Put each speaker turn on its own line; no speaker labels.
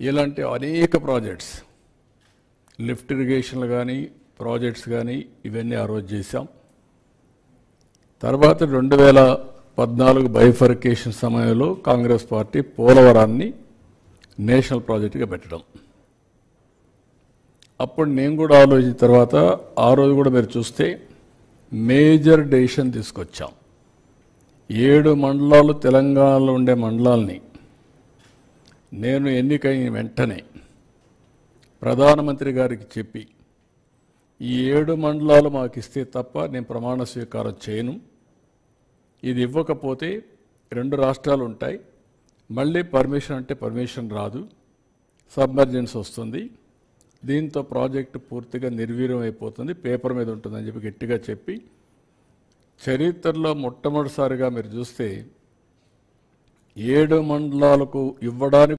ఇలాంటి అనేక projects lift ఇరిగేషన్లు కానీ ప్రాజెక్ట్స్ కానీ ఇవన్నీ ఆ రోజు చేశాం. తర్వాత 2014 బైఫర్కేషన్ సమయంలో కాంగ్రెస్ పార్టీ పోలవరాన్ని నేషనల్ ప్రాజెక్టుగా పెట్టడం. అప్పుడు నేను కూడా ఆలోచించిన తర్వాత ఆ రోజు కూడా మీరు చూస్తే మేజర్ డెసిషన్ తీసుకొచ్చాం. 7 మండలాలు తెలంగాణలో ఉండే మండలాల్ని నేను ఎన్నికైన వెంటనే ప్రధానమంత్రి గారికి చెప్పి ఈ 7 మండలాలు మాకు ఇస్తే తప్ప నేను ప్రమాణ స్వీకారం చేయను, ఇది ఇవ్వకపోతే 2 రాష్ట్రాలు ఉంటాయి, మళ్ళీ పర్మిషన్ అంటే పర్మిషన్ రాదు, సబ్మర్జెన్స్ వస్తుంది, దీంతో ప్రాజెక్టు పూర్తిగా నిర్వీర్యం అయిపోతుంది, పేపర్ మీద ఉంటుందని చెప్పి గట్టిగా చెప్పి చరిత్రలో మొట్టమొదటిసారిగా మీరు చూస్తే 7 మండలాలకు ఇవ్వడానికి